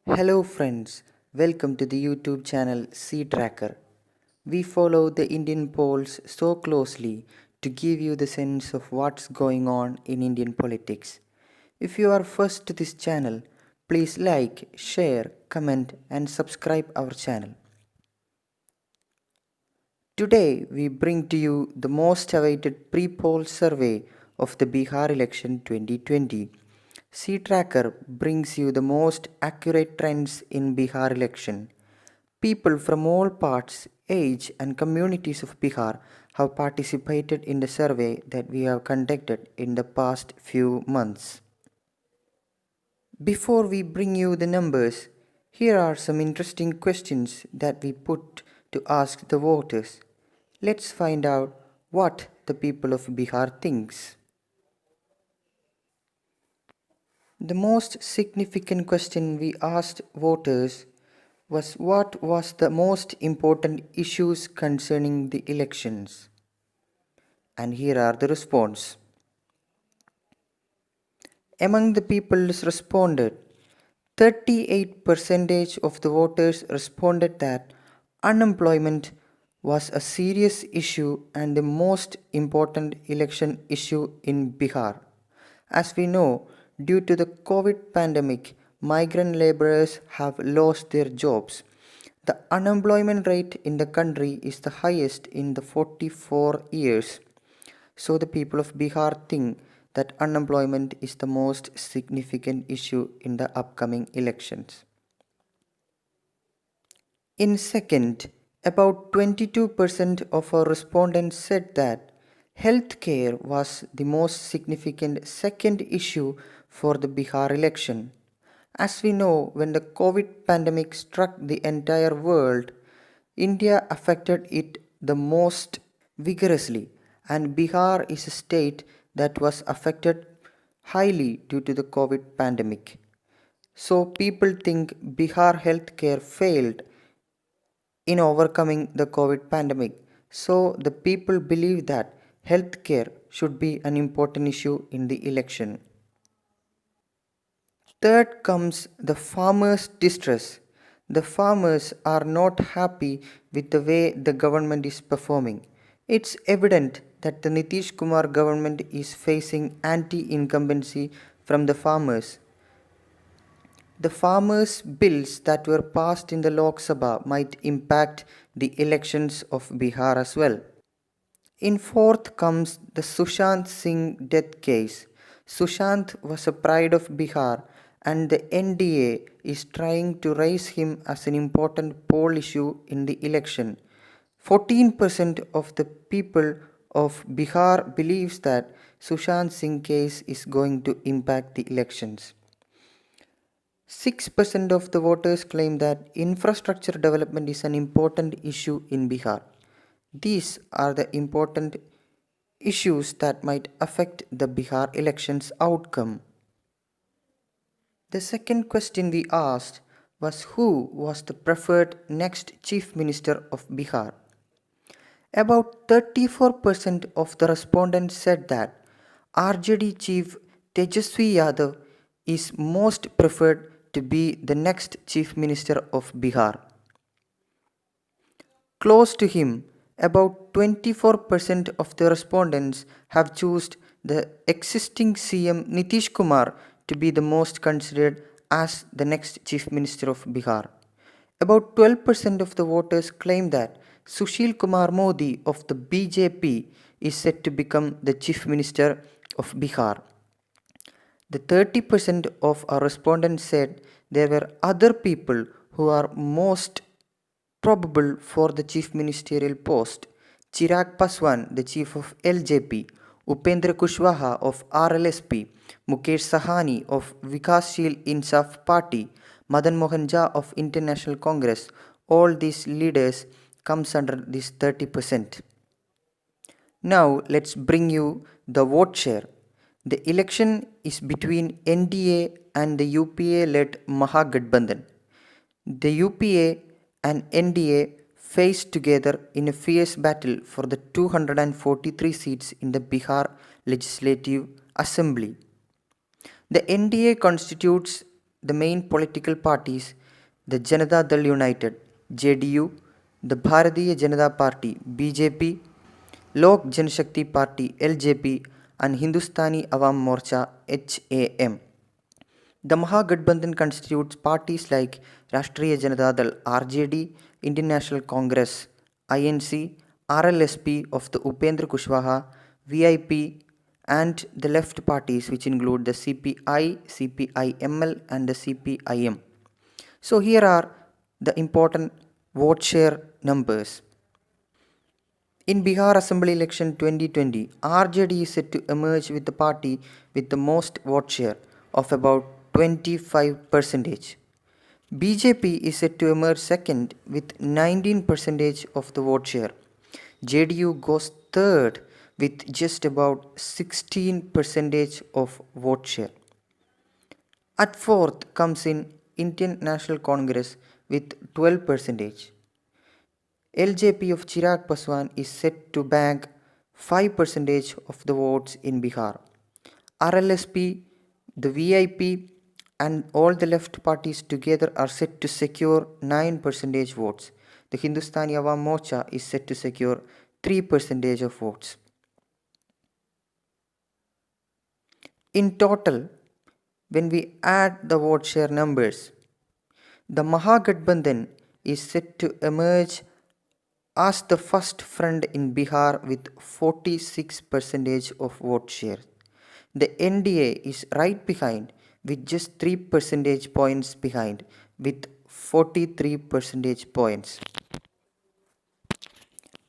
Hello friends, welcome to the YouTube channel C Tracker. We follow the Indian polls so closely to give you the sense of what's going on in Indian politics. If you are first to this channel, please like, share, comment and subscribe our channel. Today we bring to you the most awaited pre-poll survey of the Bihar election 2020. C-Tracker brings you the most accurate trends in Bihar election. People from all parts, age and communities of Bihar have participated in the survey that we have conducted in the past few months. Before we bring you the numbers, here are some interesting questions that we put to ask the voters. Let's find out what the people of Bihar thinks. The most significant question we asked voters was what was the most important issues concerning the elections. And here are the response. Among the people responded, 38% of the voters responded that unemployment was a serious issue and the most important election issue in Bihar. As we know, due to the COVID pandemic, migrant laborers have lost their jobs. The unemployment rate in the country is the highest in the 44 years. So the people of Bihar think that unemployment is the most significant issue in the upcoming elections. In second, about 22% of our respondents said that healthcare was the most significant second issue for the Bihar election. As we know, when the COVID pandemic struck the entire world, India affected it the most vigorously, and Bihar is a state that was affected highly due to the COVID pandemic. So people think Bihar healthcare failed in overcoming the COVID pandemic. So the people believe that healthcare should be an important issue in the election. Third comes the farmers' distress. The farmers are not happy with the way the government is performing. It's evident that the Nitish Kumar government is facing anti-incumbency from the farmers. The farmers' bills that were passed in the Lok Sabha might impact the elections of Bihar as well. In fourth comes the Sushant Singh death case. Sushant was a pride of Bihar and the NDA is trying to raise him as an important poll issue in the election. 14% of the people of Bihar believes that Sushant Singh case is going to impact the elections. 6% of the voters claim that infrastructure development is an important issue in Bihar. These are the important issues that might affect the Bihar elections outcome. The second question we asked was who was the preferred next Chief Minister of Bihar. About 34% of the respondents said that RJD Chief Tejaswi Yadav is most preferred to be the next Chief Minister of Bihar. Close to him, about 24% of the respondents have chosen the existing CM Nitish Kumar to be the most considered as the next Chief Minister of Bihar. About 12% of the voters claim that Sushil Kumar Modi of the BJP is set to become the Chief Minister of Bihar. The 30% of our respondents said there were other people who are most probable for the chief ministerial post. Chirag Paswan, the chief of LJP, Upendra Kushwaha of RLSP, Mukesh Sahani of Vikashsheel Insaf Party, Madan Mohan Jha of International Congress, all these leaders comes under this 30%. Now let's bring you the vote share. The election is between NDA and the UPA-led Mahagathbandhan. The UPA and NDA faced together in a fierce battle for the 243 seats in the Bihar Legislative Assembly. The NDA constitutes the main political parties, the Janata Dal United (JDU), the Bharatiya Janata Party (BJP), Lok Janshakti Party (LJP), and Hindustani Awam Morcha (HAM). The Mahagathbandhan constitutes parties like Rashtriya Janata Dal (RJD), Indian National Congress (INC), RLSP of the Upendra Kushwaha, VIP, and the left parties which include the CPI, CPI-ML, and the CPIM. So here are the important vote share numbers. In Bihar Assembly Election 2020, RJD is set to emerge with the party with the most vote share of about 25%. BJP is set to emerge second with 19% of the vote share. JDU goes third with just about 16% of vote share. At fourth comes in Indian National Congress with 12%. LJP of Chirag Paswan is set to bag 5% of the votes in Bihar. RLSP, the VIP, and all the left parties together are set to secure 9% votes. The Hindustani Awam Morcha is set to secure 3% of votes. In total, when we add the vote share numbers, the Mahagathbandhan is set to emerge as the first front in Bihar with 46% of vote share. The NDA is right behind with just 3 percentage points behind with 43 percentage points.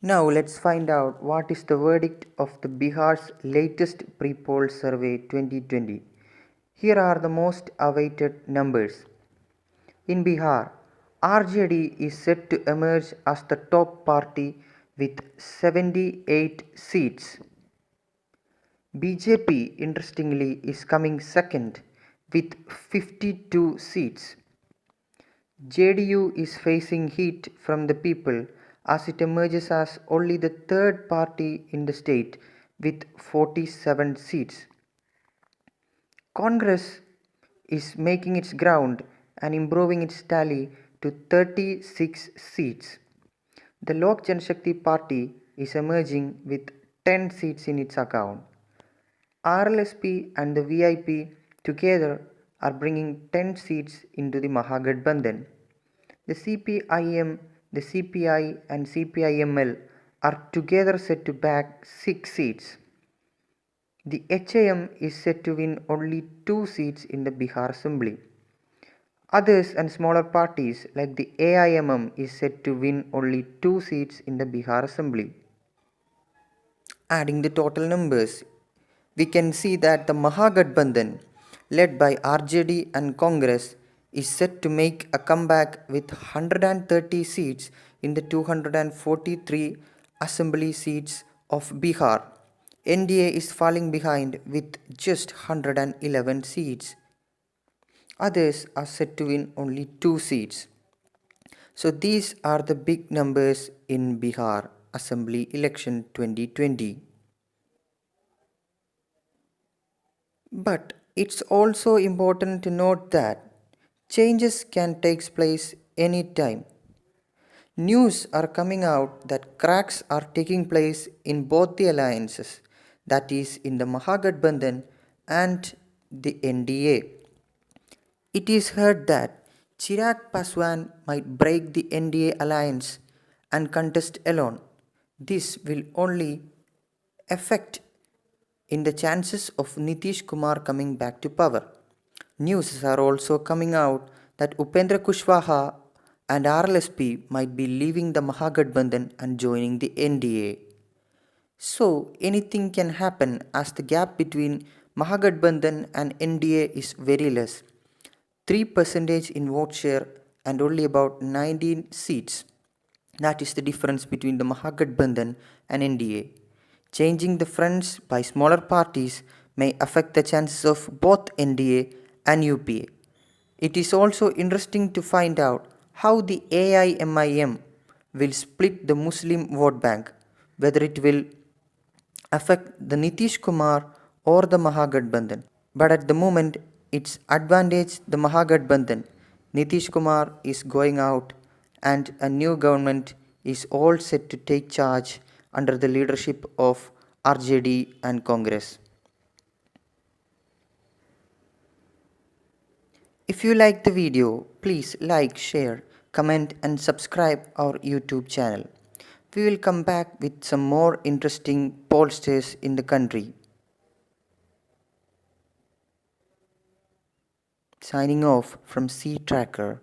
Now let's find out what is the verdict of the Bihar's latest pre-poll survey 2020. Here are the most awaited numbers. In Bihar, RJD is set to emerge as the top party with 78 seats. BJP, interestingly, is coming second with 52 seats. JDU is facing heat from the people as it emerges as only the third party in the state with 47 seats. Congress is making its ground and improving its tally to 36 seats. The Lok Janshakti Party is emerging with 10 seats in its account. RLSP and the VIP together are bringing 10 seats into the Mahagathbandhan. The CPIM, the CPI and CPIML are together set to bag 6 seats. The HAM is set to win only 2 seats in the Bihar Assembly. Others and smaller parties like the AIMM is set to win only 2 seats in the Bihar Assembly. Adding the total numbers, we can see that the Mahagathbandhan, led by RJD and Congress, is set to make a comeback with 130 seats in the 243 assembly seats of Bihar. NDA is falling behind with just 111 seats. Others are set to win only 2 seats. So these are the big numbers in Bihar Assembly Election 2020. But it's also important to note that changes can take place anytime. News are coming out that cracks are taking place in both the alliances, that is, in the Mahagathbandhan and the NDA. It is heard that Chirag Paswan might break the NDA alliance and contest alone. This will only affect in the chances of Nitish Kumar coming back to power. News are also coming out that Upendra Kushwaha and RLSP might be leaving the Mahagathbandhan and joining the NDA. So anything can happen as the gap between Mahagathbandhan and NDA is very less. 3% in vote share and only about 19 seats. That is the difference between the Mahagathbandhan and NDA. Changing the fronts by smaller parties may affect the chances of both NDA and UPA. It is also interesting to find out how the AIMIM will split the Muslim vote bank, whether it will affect the Nitish Kumar or the Mahagathbandhan. But at the moment, its advantage the Mahagathbandhan. Nitish Kumar is going out and a new government is all set to take charge under the leadership of RJD and Congress. If you like the video, please like, share, comment and subscribe our YouTube channel. We will come back with some more interesting pollsters in the country. Signing off from C Tracker.